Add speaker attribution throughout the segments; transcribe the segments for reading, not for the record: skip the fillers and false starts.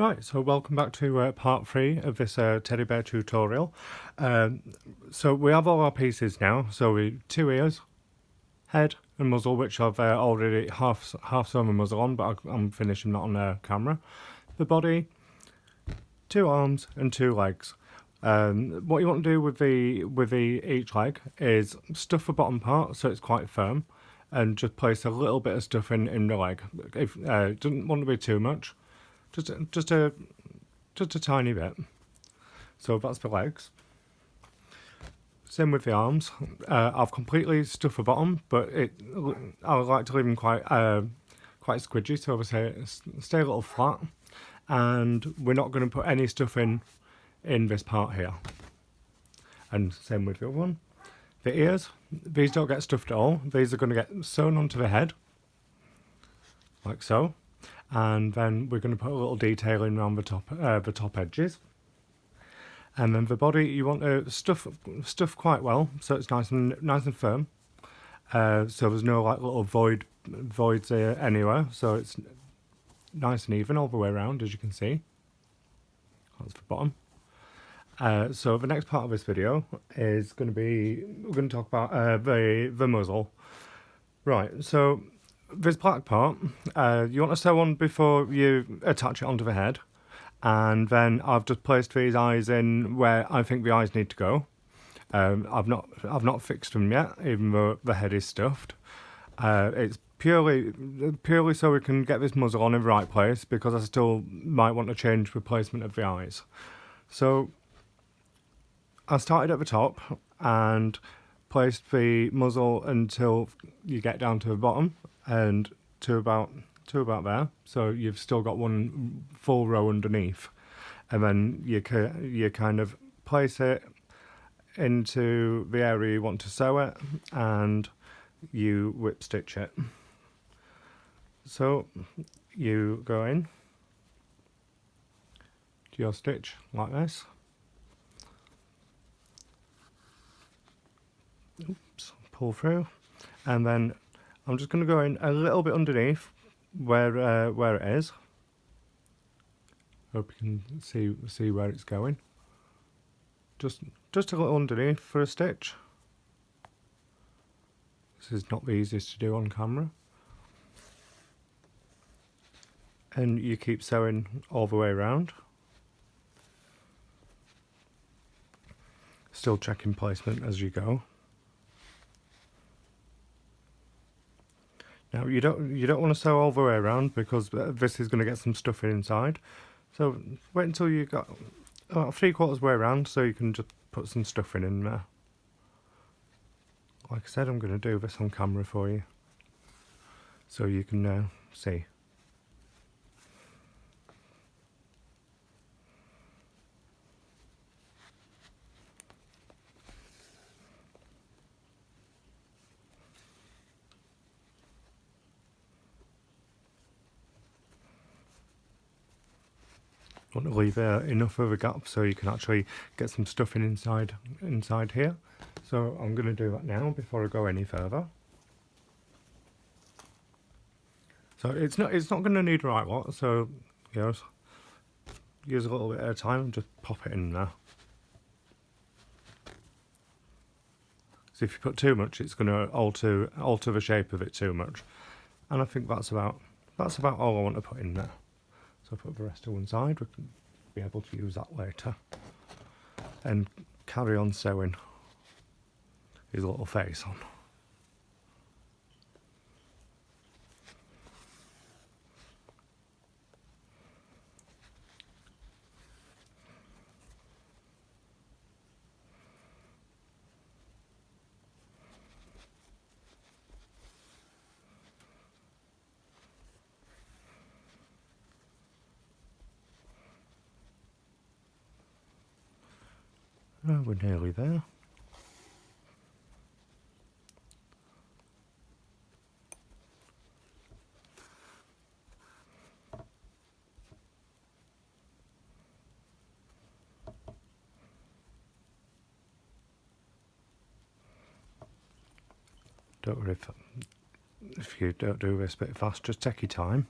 Speaker 1: Right, so welcome back to part 3 of this teddy bear tutorial. So we have all our pieces now, so 2 ears, head and muzzle, which I've already half sewn the muzzle on, but I'm finishing that on camera. The body, 2 arms and 2 legs. What you want to do with each leg is stuff the bottom part so it's quite firm, and just place a little bit of stuff in the leg. If it doesn't want to be too much. Just a tiny bit. So that's the legs. Same with the arms. I've completely stuffed the bottom, but I like to leave them quite squidgy, so obviously stay a little flat. And we're not going to put any stuff in this part here. And same with the other one. The ears, these don't get stuffed at all. These are going to get sewn onto the head, like so. And then we're going to put a little detailing around the top edges. And then the body you want to stuff quite well, so it's nice and firm. So there's no like little voids anywhere. So it's nice and even all the way around, as you can see. That's the bottom. So the next part of this video is going to be we're going to talk about the muzzle. Right. So this black part, you want to sew on before you attach it onto the head, and then I've just placed these eyes in where I think the eyes need to go. I've not fixed them yet, even though the head is stuffed. It's purely so we can get this muzzle on in the right place, because I still might want to change the placement of the eyes. So I started at the top and placed the muzzle until you get down to the bottom and to about there, so you've still got one full row underneath, and then you kind of place it into the area you want to sew it, and you whip stitch it. So you go in to your stitch like this. Oops, pull through, and then I'm just going to go in a little bit underneath where it is. Hope you can see where it's going. Just a little underneath for a stitch. This is not the easiest to do on camera. And you keep sewing all the way around. Still checking placement as you go. Now you don't want to sew all the way around, because this is going to get some stuff inside. So wait until you got about 3/4 way around, so you can just put some stuff in there. Like I said, I'm going to do this on camera for you, so you can see. Want to leave enough of a gap so you can actually get some stuff inside here. So I'm going to do that now before I go any further. So it's not going to need right lot, so use a little bit of time and just pop it in there. So if you put too much, it's going to alter the shape of it too much, and I think that's about all I want to put in there. So put the rest to one side, we can be able to use that later. And carry on sewing his little face on. Oh, we're nearly there. Don't worry if you don't do this bit fast, just take your time.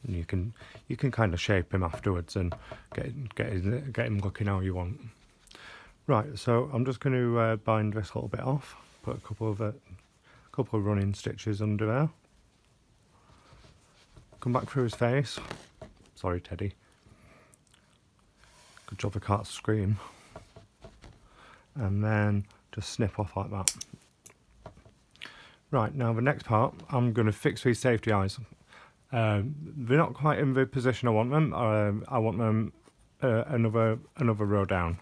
Speaker 1: and you can kind of shape him afterwards and get him looking how you want. Right, so I'm just going to bind this little bit off, put a couple of running stitches under there. Come back through his face. Sorry, Teddy. Good job I can't scream. And then just snip off like that. Right, now the next part, I'm going to fix these safety eyes. They're not quite in the position I want them. I want them another row down.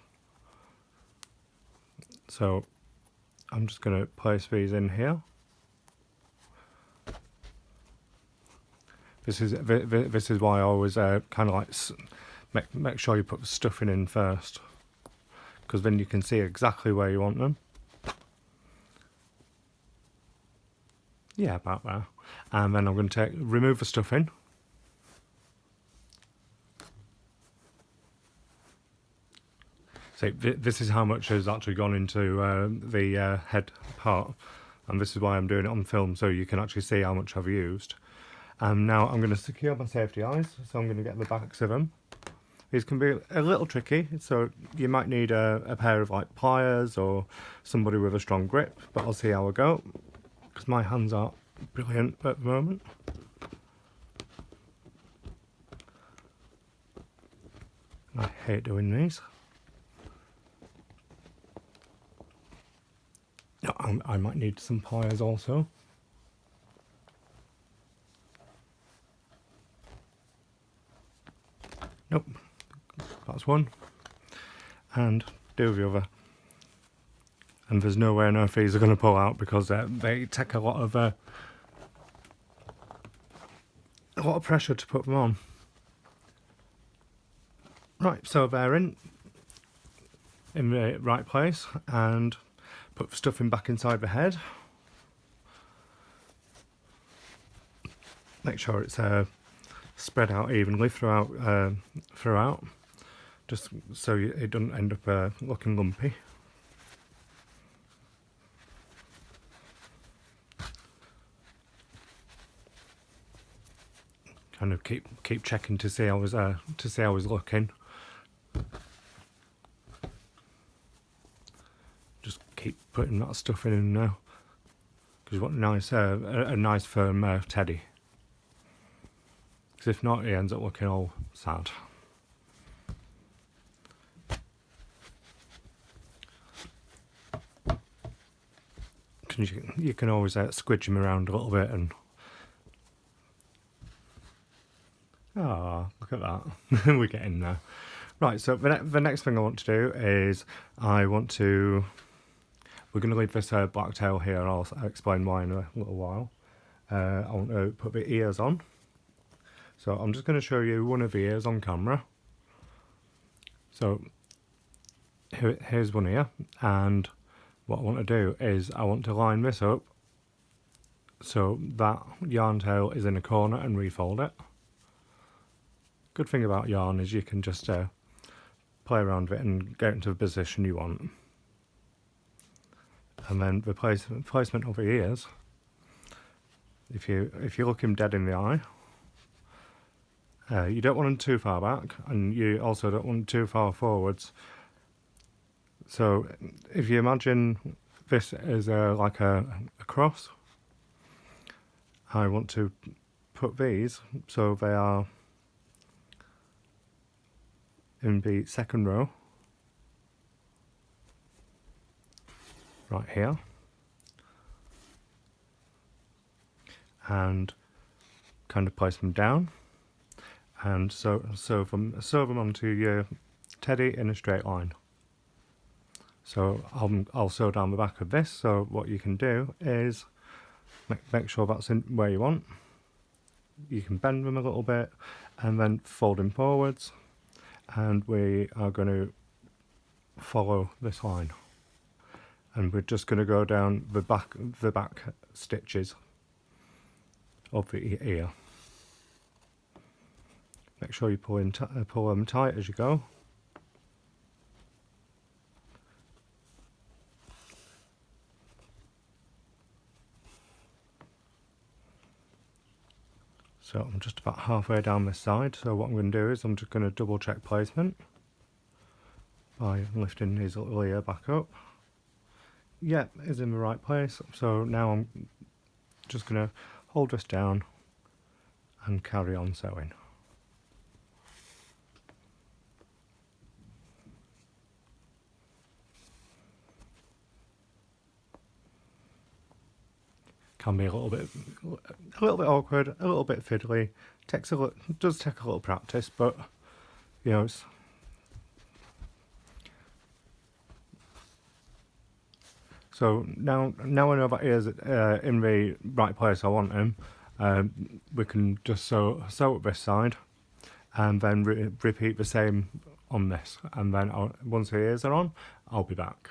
Speaker 1: So I'm just going to place these in here. This is why I always kind of like make sure you put the stuffing in first, because then you can see exactly where you want them. Yeah, about there. And then I'm going to remove the stuffing. So this is how much has actually gone into the head part, and this is why I'm doing it on film, so you can actually see how much I've used. And now I'm going to secure my safety eyes, so I'm going to get the backs of them. These can be a little tricky, so you might need a pair of like pliers or somebody with a strong grip, but I'll see how I go, because my hands aren't brilliant at the moment. I hate doing these. I might need some pliers also. Nope, that's one. And do the other. And there's no way on earth these are going to pull out, because they take a lot of pressure to put them on. Right, so they're in the right place, and put the stuffing back inside the head. Make sure it's spread out evenly throughout, just so it doesn't end up looking lumpy. Kind of keep checking to see how he's looking. Just keep putting that stuff in now, because you want a nice firm teddy. Because if not, he ends up looking all sad. You can always squidge him around a little bit and. Ah, look at that. We're getting there. Right, so the next thing I want to do is we're going to leave this black tail here, and I'll explain why in a little while. I want to put the ears on. So I'm just going to show you one of the ears on camera. So here's one ear, and what I want to do is I want to line this up so that yarn tail is in a corner and refold it. Good thing about yarn is you can just play around with it and get into the position you want. And then the placement of the ears, if you look him dead in the eye, you don't want them too far back, and you also don't want them too far forwards. So if you imagine this is like a cross, I want to put these so they are in the second row, right here, and kind of place them down, and sew them onto your teddy in a straight line. So I'll sew down the back of this, so what you can do is make sure that's in where you want. You can bend them a little bit and then fold them forwards, and we are going to follow this line, and we're just going to go down the back stitches of the ear. Make sure you pull them tight as you go. So I'm just about halfway down this side, so what I'm going to do is I'm just going to double check placement by lifting his little ear back up. Yep, it's in the right place, so now I'm just going to hold this down and carry on sewing. Can be a little bit awkward, a little bit fiddly. Does take a little practice, but you know it's. So now I know that he is in the right place I want him. We can just sew up this side, and then repeat the same on this, and then once the ears are on, I'll be back.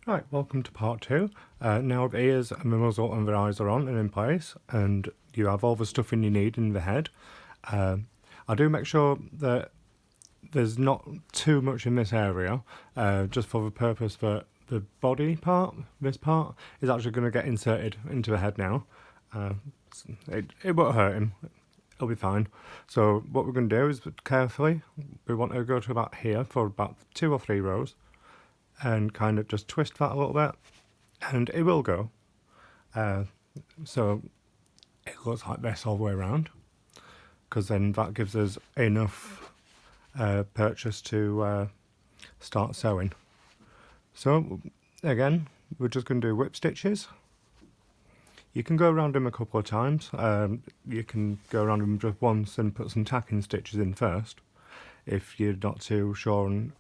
Speaker 1: Right, welcome to part 2. Now the ears and the muzzle and the eyes are on and in place, and you have all the stuffing you need in the head. I do make sure that there's not too much in this area, just for the purpose that the body part, this part, is actually going to get inserted into the head now. It won't hurt him, it'll be fine. So what we're going to do is carefully, we want to go to about here for about 2 or 3 rows, and kind of just twist that a little bit, and it will go. So it looks like this all the way around, because then that gives us enough purchase to start sewing. So again, we're just going to do whip stitches. You can go around them a couple of times. You can go around them just once and put some tacking stitches in first, if you're not too sure on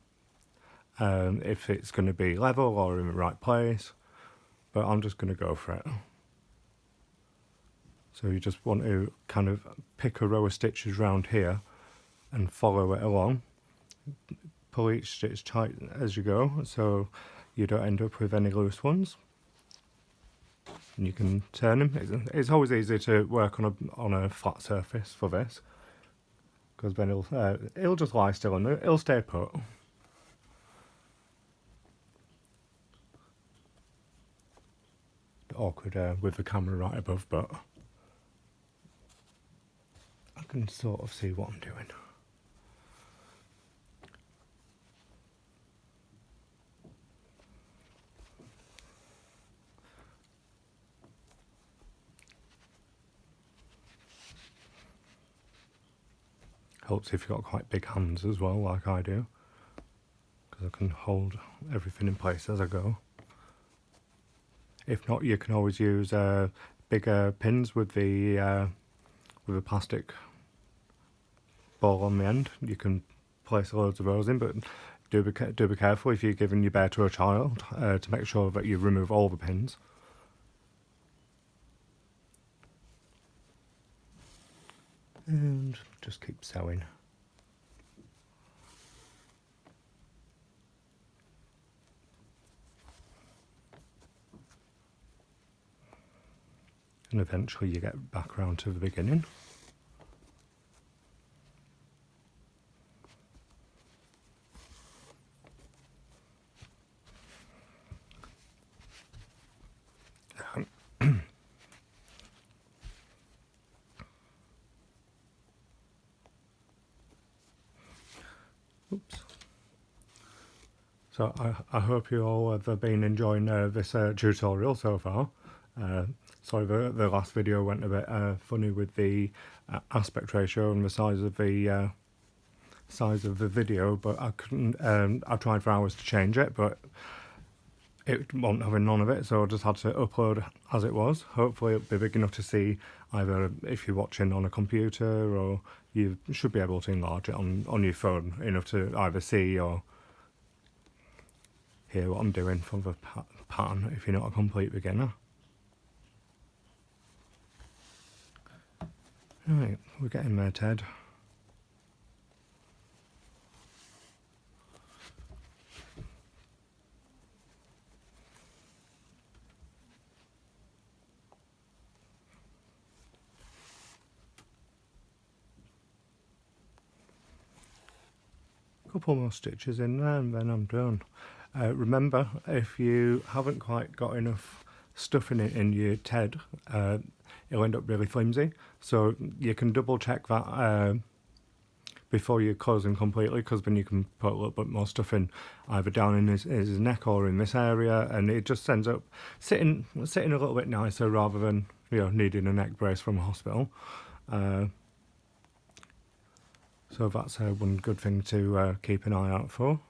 Speaker 1: if it's going to be level or in the right place, but I'm just going to go for it. So you just want to kind of pick a row of stitches around here and follow it along. Pull each stitch tight as you go, so you don't end up with any loose ones. And you can turn them. It's always easy to work on a flat surface for this, because then it'll just lie still and it'll stay put. Awkward with the camera right above, but I can sort of see what I'm doing. Helps if you've got quite big hands as well, like I do, because I can hold everything in place as I go. If not, you can always use bigger pins with a plastic ball on the end. You can place loads of those in, but do be careful if you're giving your bear to a child to make sure that you remove all the pins. And just keep sewing. And eventually you get back around to the beginning. Oops. So I hope you all have been enjoying this tutorial so far. Sorry, the last video went a bit funny with the aspect ratio and the size of the video, but I couldn't. I tried for hours to change it, but it wasn't having none of it, so I just had to upload as it was. Hopefully it'll be big enough to see either if you're watching on a computer, or you should be able to enlarge it on your phone enough to either see or hear what I'm doing from the pattern if you're not a complete beginner. Right, we're getting there, Ted. Couple more stitches in there and then I'm done. Remember, if you haven't quite got enough stuff in it in your Ted, it'll end up really flimsy. So you can double check that before you close him completely, because then you can put a little bit more stuff in either down in his neck or in this area, and it just ends up sitting a little bit nicer rather than, you know, needing a neck brace from a hospital. So that's one good thing to keep an eye out for.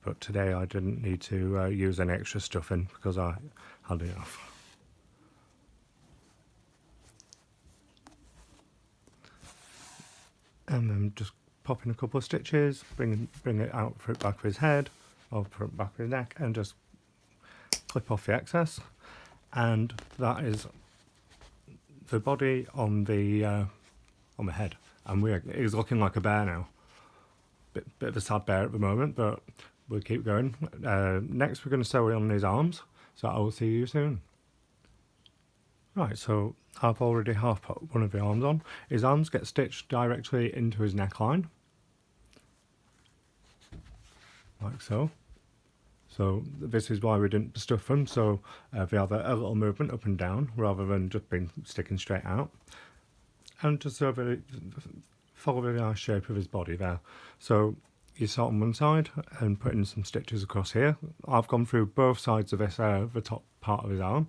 Speaker 1: But today I didn't need to use any extra stuff in because I had enough. And then just pop in a couple of stitches, bring it out for it back of his head, or for it back of his neck, and just clip off the excess. And that is the body on the head. And he's looking like a bear now. Bit of a sad bear at the moment, but we'll keep going. Next we're going to sew on his arms, so I will see you soon. Right, so I've already half put one of the arms on. His arms get stitched directly into his neckline, like so. So this is why we didn't stuff them, so they have a little movement up and down rather than just sticking straight out. And just so that follow the nice shape of his body there. So you start on one side and put in some stitches across here. I've gone through both sides of this, the top part of his arm.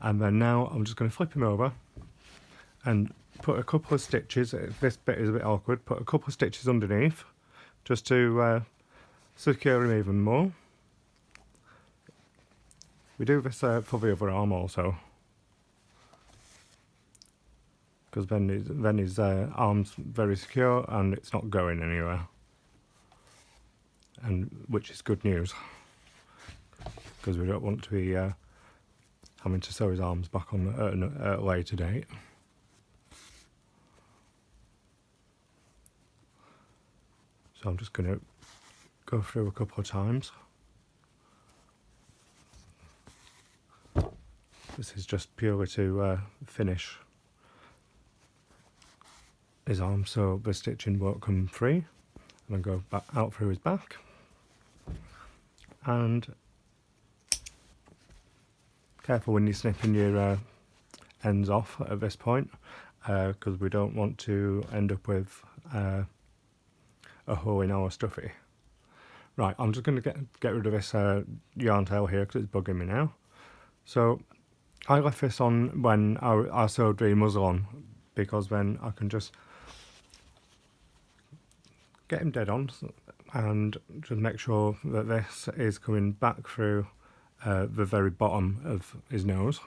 Speaker 1: And then now I'm just going to flip him over and put a couple of stitches, if this bit is a bit awkward, put a couple of stitches underneath just to secure him even more. We do this for the other arm also, because then his arm's very secure and it's not going anywhere, and which is good news, because we don't want to be having to sew his arms back on at a later date. So I'm just going to go through a couple of times. This is just purely to finish his arm so the stitching won't come free. And then go back out through his back. And careful when you're snipping your ends off at this point, because we don't want to end up with a hole in our stuffy. Right, I'm just going to get rid of this yarn tail here because it's bugging me now. So I left this on when I sewed the muzzle on, because then I can just get him dead on and just make sure that this is coming back through the very bottom of his nose.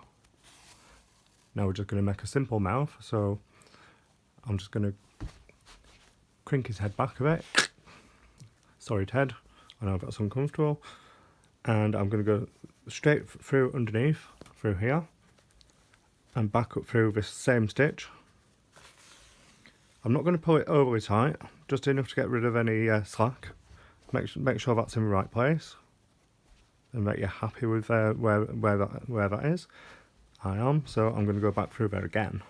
Speaker 1: Now we're just going to make a simple mouth, so I'm just going to crink his head back a bit. Sorry Ted, I know I've got some uncomfortable. And I'm going to go straight through underneath, through here, and back up through this same stitch. I'm not going to pull it overly tight, just enough to get rid of any slack. Make sure that's in the right place, and that you're happy with where that is. I am, so I'm going to go back through there again.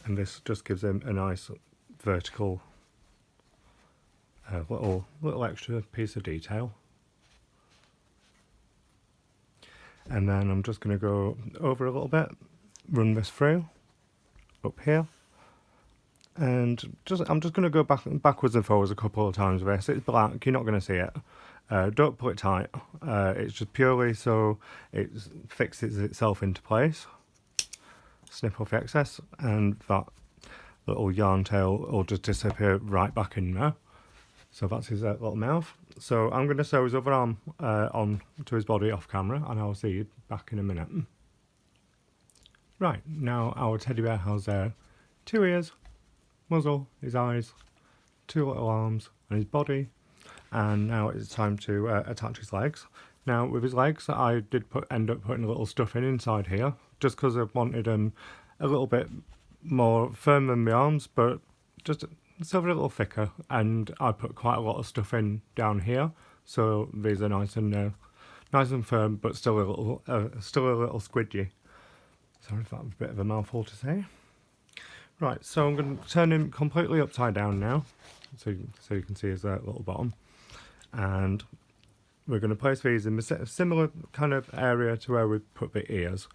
Speaker 1: And this just gives him a nice vertical little extra piece of detail. And then I'm just going to go over a little bit, run this through up here, and I'm just going to go backwards and forwards a couple of times with this. It's black, you're not going to see it. Don't pull it tight. It's just purely so it fixes itself into place. Snip off the excess, and that little yarn tail will just disappear right back in there. So that's his little mouth. So I'm going to sew his other arm on to his body off camera, and I'll see you back in a minute. Right, now our teddy bear has 2 ears, muzzle, his eyes, 2 little arms, and his body. And now it's time to attach his legs. Now with his legs, I did end up putting a little stuff inside here, just because I wanted them a little bit more firm than the arms, but just a little thicker. And I put quite a lot of stuff in down here, so these are nice and firm, but still a little squidgy. Sorry if that was a bit of a mouthful to say. Right, so I'm going to turn him completely upside down now, so you can see his little bottom. And we're going to place these in a similar kind of area to where we put the ears.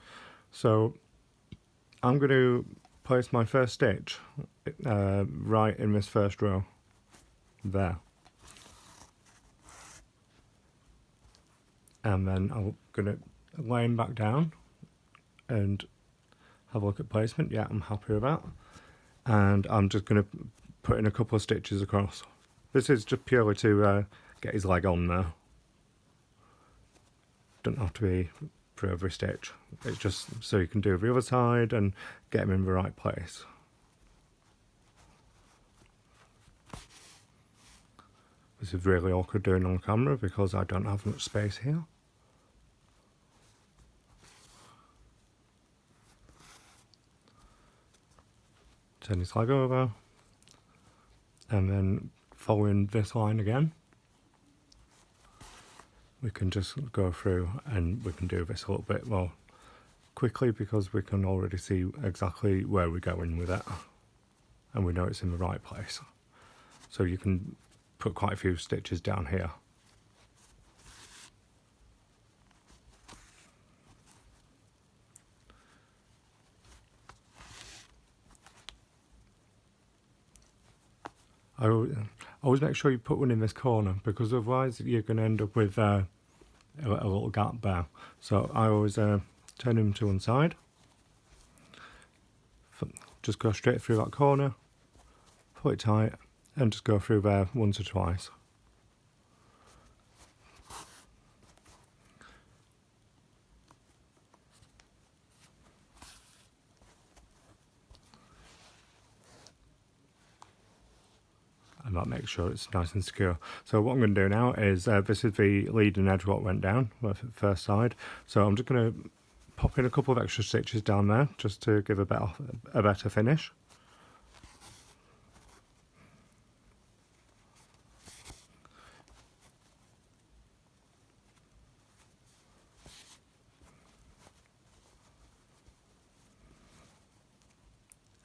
Speaker 1: So I'm going to place my first stitch right in this first row there, and then I'm going to lay them back down and have a look at placement. Yeah, I'm happy with that, and I'm just going to put in a couple of stitches across. This is just purely to get his leg on there. Don't have to be for every stitch, it's just so you can do the other side and get him in the right place. This is really awkward doing on camera because I don't have much space here. Turn his leg over, and then following this line again, we can just go through and we can do this a little bit more quickly because we can already see exactly where we're going with it, and we know it's in the right place. So you can put quite a few stitches down here. I always make sure you put one in this corner because otherwise you're going to end up with a little gap there. So I always turn him to one side, just go straight through that corner, pull it tight, and just go through there once or twice. And that makes sure it's nice and secure. So what I'm going to do now is, this is the leading edge what went down, the first side. So I'm just going to pop in a couple of extra stitches down there just to give a better finish.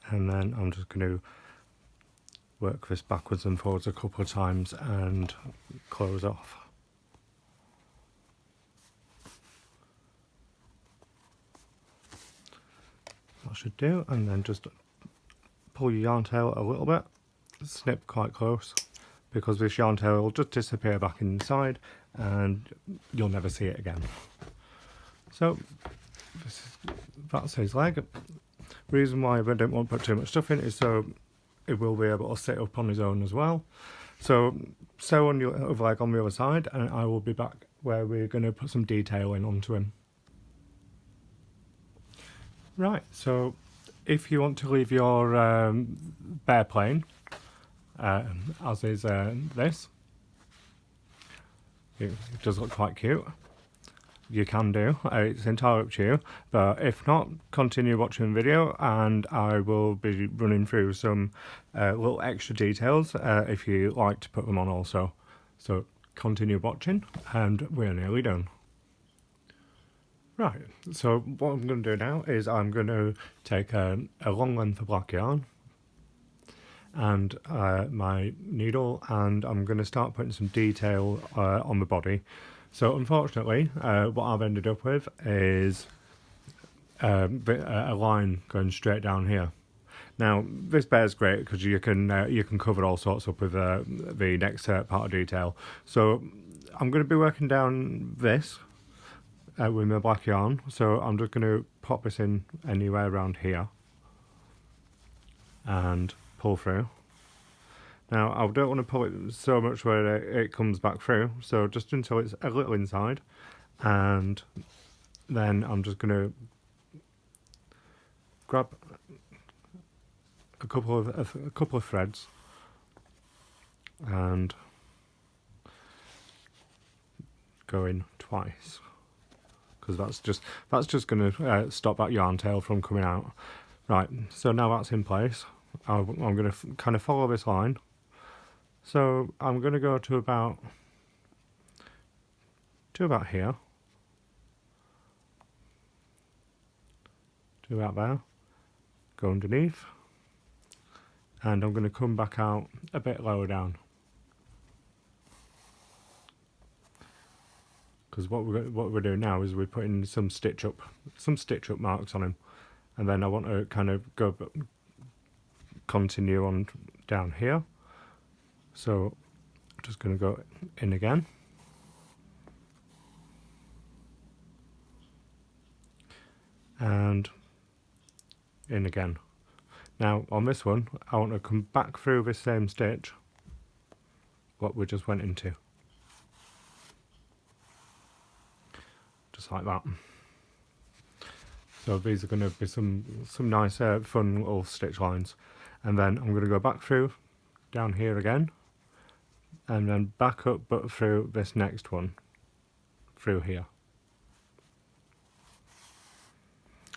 Speaker 1: And then I'm just going to work this backwards and forwards a couple of times and close off. That should do, and then just pull your yarn tail a little bit, snip quite close, because this yarn tail will just disappear back inside and you'll never see it again. So that's his leg. Reason why I don't want to put too much stuff in is so it will be able to sit up on his own as well. So sew on your other leg on the other side, and I will be back where we're going to put some detailing onto him. Right, so if you want to leave your bare plain, as is this, it does look quite cute. You can do, it's entirely up to you, but if not, continue watching the video and I will be running through some little extra details if you like to put them on also. So continue watching and we're nearly done. Right, so what I'm going to do now is I'm going to take a long length of black yarn and my needle, and I'm going to start putting some detail on the body. So unfortunately, what I've ended up with is a line going straight down here. Now this bear's great because you can cover all sorts up with the next part of detail. So I'm going to be working down this with my black yarn. So I'm just going to pop this in anywhere around here and pull through. Now I don't want to pull it so much where it comes back through, so just until it's a little inside, and then I'm just going to grab a couple of threads and go in twice, because that's just going to stop that yarn tail from coming out. Right, so now that's in place, I'm going to kind of follow this line. So I'm going to go to about here, to about there, go underneath, and I'm going to come back out a bit lower down. because what we're doing now is we're putting some stitch up marks on him, and then I want to kind of continue on down here. So I'm just going to go in again, and in again. Now on this one I want to come back through this same stitch what we just went into, just like that. So these are going to be some nice fun little stitch lines, and then I'm going to go back through down here again, and then back up but through this next one through here.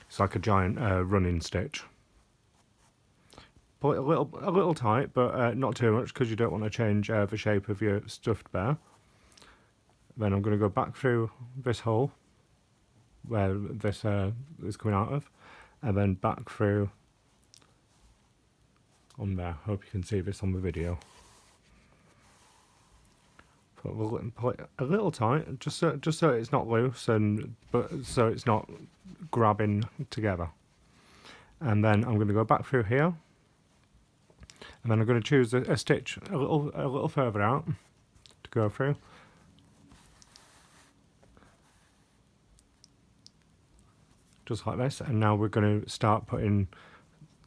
Speaker 1: It's like a giant running stitch. Pull it a little tight, but not too much, because you don't want to change the shape of your stuffed bear. Then I'm going to go back through this hole where this is coming out of, and then back through on there. Hope you can see this on the video. Pull it a little tight, just so it's not loose, but so it's not grabbing together. And then I'm going to go back through here, and then I'm going to choose a stitch a little further out to go through. Just like this, and now we're going to start putting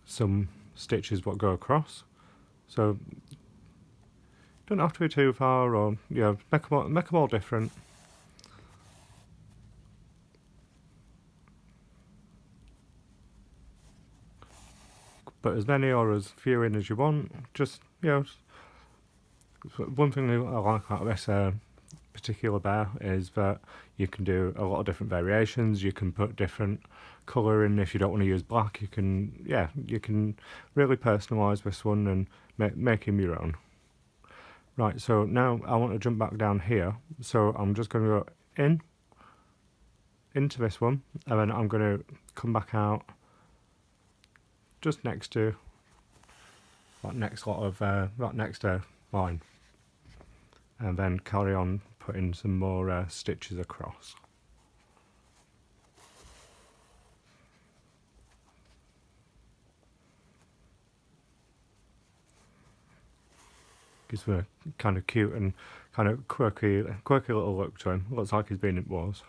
Speaker 1: some stitches what go across. So don't have to be too far, or make them all different. Put as many or as few in as you want. Just one thing I like about this particular bear is that you can do a lot of different variations. You can put different colour in. If you don't want to use black, you can really personalise this one and make him your own. Right, so now I want to jump back down here, so I'm just going to go into this one, and then I'm going to come back out just next to that next line, and then carry on putting some more stitches across. Gives me a kind of cute and kind of quirky little look to him. Looks like he's been indoors.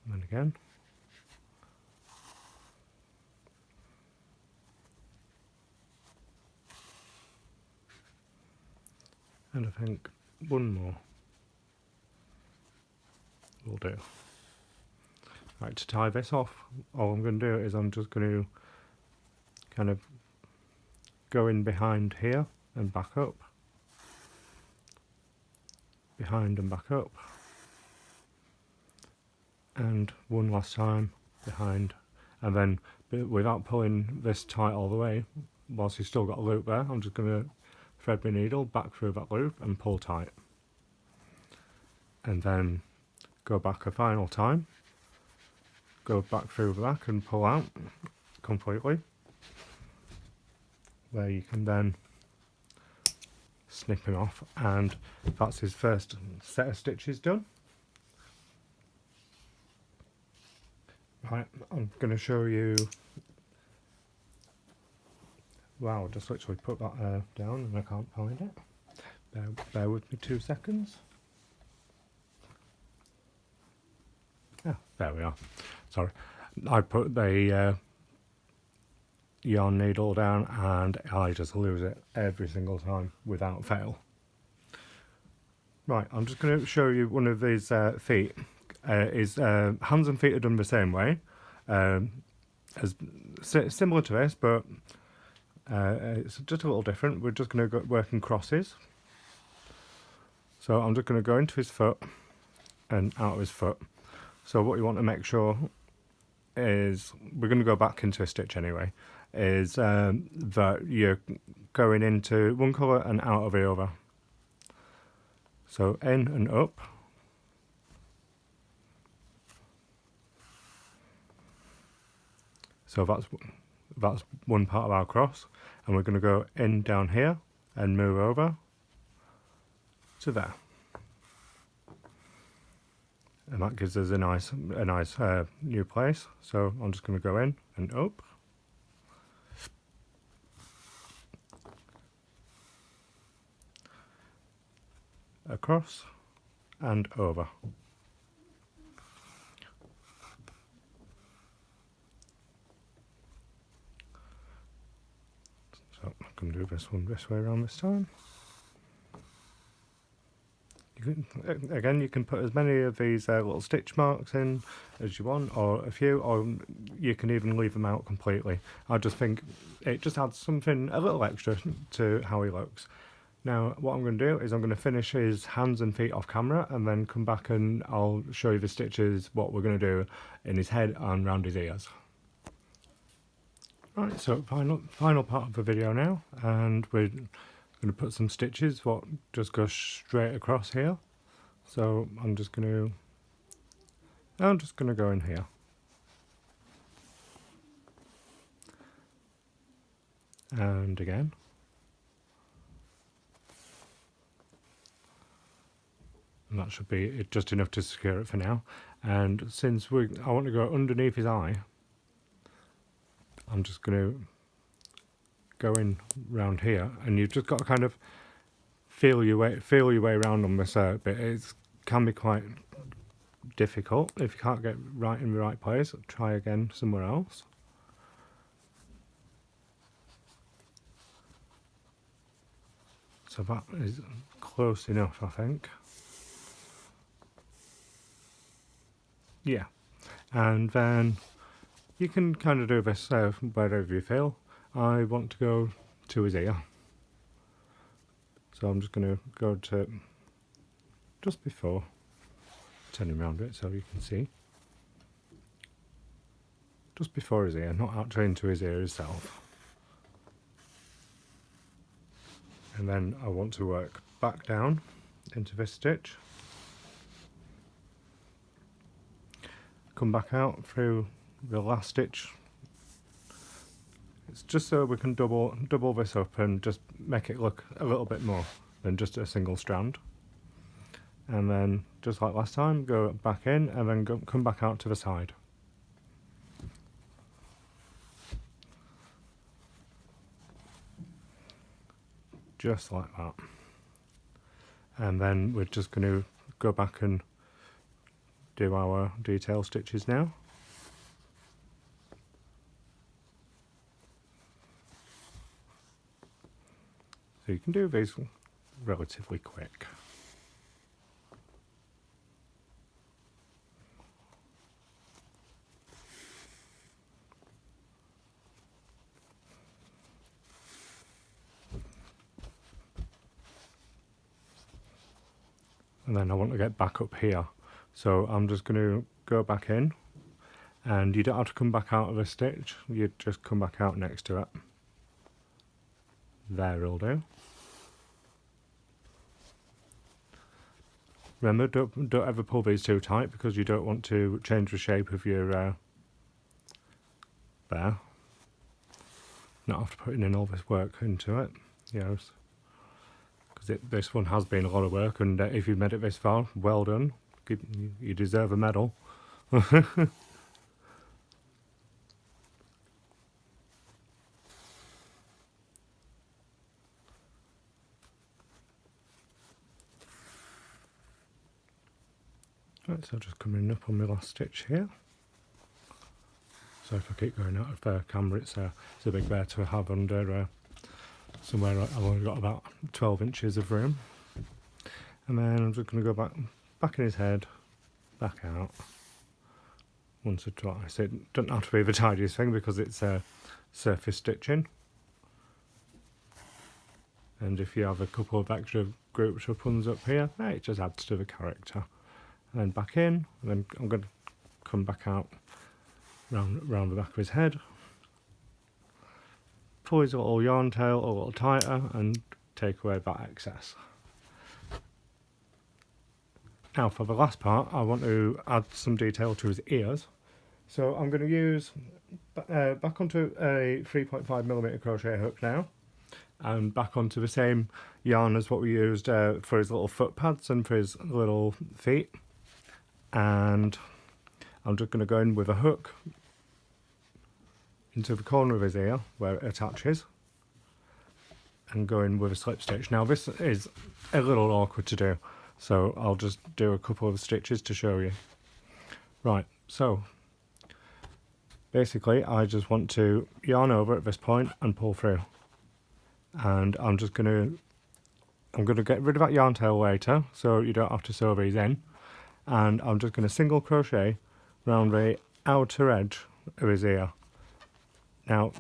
Speaker 1: And then again. And I think one more will do. Right, to tie this off, all I'm going to do is I'm just going to kind of go in behind here and back up, behind and back up, and one last time behind, and then without pulling this tight all the way, whilst you've still got a loop there, I'm just going to thread my needle back through that loop and pull tight, and then go back a final time. Go back through the back and pull out completely, where you can then snip him off, and that's his first set of stitches done. Right, I'm going to show you. Wow, I just literally put that down and I can't find it. Bear with me 2 seconds. Ah, there we are. Sorry, I put the yarn needle down and I just lose it every single time without fail. Right, I'm just going to show you one of these feet. His hands and feet are done the same way, as similar to this, but it's just a little different. We're just going to work in crosses. So I'm just going to go into his foot and out of his foot. So what you want to make sure is, we're going to go back into a stitch anyway, is that you're going into one colour and out of the other. So in and up. So That's one part of our cross, and we're going to go in down here and move over to there, and that gives us a nice new place. So I'm just going to go in and up, across and over. So I'm going to do this one this way around this time. Again, you can put as many of these little stitch marks in as you want, or a few, or you can even leave them out completely. I just think it just adds something a little extra to how he looks. Now what I'm going to do is I'm going to finish his hands and feet off camera, and then come back and I'll show you the stitches, what we're going to do in his head and round his ears. Right, so final part of the video now, and we're going to put some stitches what just go straight across here. So I'm just going to go in here, and again, and that should be just enough to secure it for now. And since I want to go underneath his eye, I'm just going to go in round here, and you've just got to kind of feel your way around on this bit. It can be quite difficult if you can't get right in the right place. Try again somewhere else. So that is close enough, I think. Yeah, and then you can kind of do this wherever you feel. I want to go to his ear, so I'm just going to go to just before, turning around it so you can see, just before his ear, not actually into his ear itself. And then I want to work back down into this stitch, come back out through the last stitch. It's just so we can double this up and just make it look a little bit more than just a single strand. And then, just like last time, go back in and then come back out to the side. Just like that. And then we're just going to go back and do our detail stitches now. So you can do these relatively quick. And then I want to get back up here. So I'm just going to go back in, and you don't have to come back out of a stitch, you just come back out next to it. There will do. Remember, don't ever pull these too tight, because you don't want to change the shape of your there. Not after putting in all this work into it, you know, because this one has been a lot of work, and if you've made it this far, well done. You deserve a medal. Right, so just coming up on my last stitch here. So if I keep going out of the camera, it's a big bear to have under somewhere. I've only got about 12 inches of room. And then I'm just going to go back in his head, back out, once or twice. It doesn't have to be the tidiest thing because it's surface stitching. And if you have a couple of extra groups of ones up here, it just adds to the character. And then back in, and then I'm going to come back out round the back of his head. Pull his little yarn tail a little tighter and take away that excess. Now for the last part, I want to add some detail to his ears. So I'm going to use back onto a 3.5mm crochet hook now, and back onto the same yarn as what we used for his little foot pads and for his little feet. And I'm just going to go in with a hook into the corner of his ear where it attaches, and go in with a slip stitch. Now this is a little awkward to do, so I'll just do a couple of stitches to show you. Right, so basically I just want to yarn over at this point and pull through, and I'm gonna get rid of that yarn tail later so you don't have to sew these in, and I'm just going to single crochet around the outer edge of his ear. Now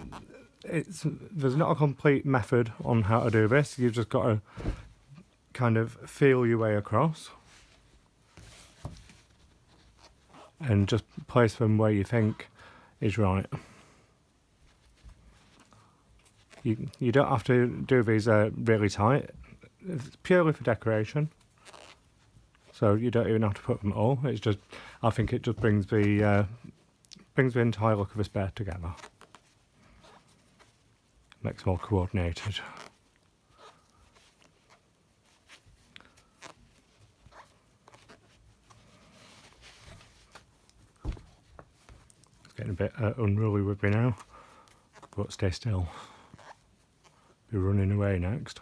Speaker 1: there's not a complete method on how to do this, you've just got to kind of feel your way across and just place them where you think is right. You don't have to do these really tight, it's purely for decoration, so you don't even have to put them all. It's just, I think it just brings the entire look of this bear together. Makes more coordinated. It's getting a bit unruly with me now, but stay still. Be running away next.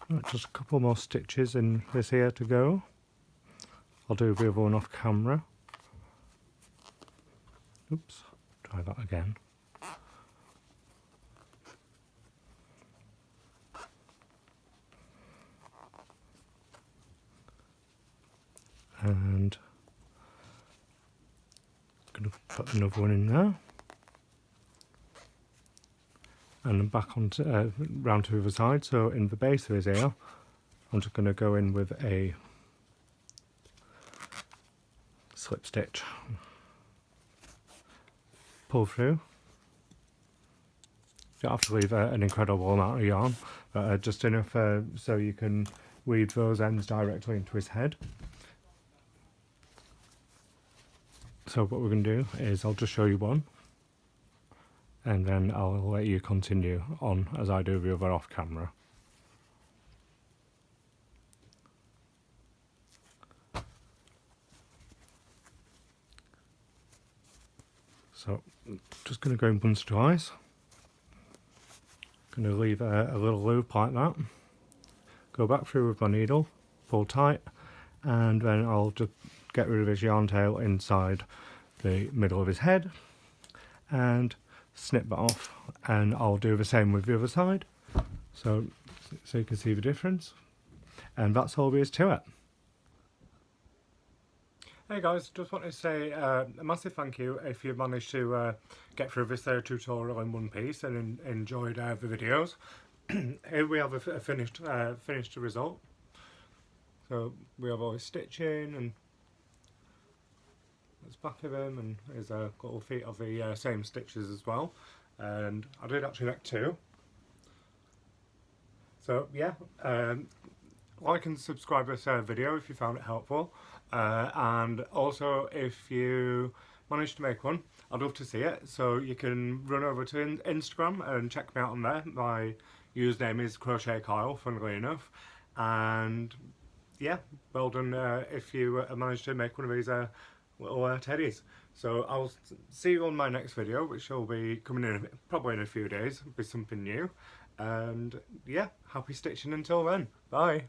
Speaker 1: Right, just a couple more stitches in this here to go. I'll do the other one off camera. Oops, try that again. And I'm going to put another one in there. And then back onto round to the other side. So in the base of his ear, I'm just going to go in with a slip stitch. Pull through. You don't have to leave an incredible amount of yarn, but just enough so you can weave those ends directly into his head. So what we're going to do is I'll just show you one, and then I'll let you continue on as I do the other off camera. So just going to go in once or twice. Going to leave a little loop like that. Go back through with my needle, pull tight, and then I'll just get rid of his yarn tail inside the middle of his head and snip that off, and I'll do the same with the other side so you can see the difference, and that's all there is to it. Hey guys, just wanted to say a massive thank you if you managed to get through this tutorial in one piece and enjoyed the videos. Here we have a finished result. So we have all his stitching, and there's back of him, and his little feet of the same stitches as well. And I did actually make two. So yeah, like and subscribe this video if you found it helpful. And also, if you managed to make one, I'd love to see it. So you can run over to Instagram and check me out on there. My username is Crochet Kyle, funnily enough. And yeah, well done if you managed to make one of these little teddies. So I'll see you on my next video, which will be coming in probably in a few days. It'll be something new. And yeah, happy stitching until then. Bye.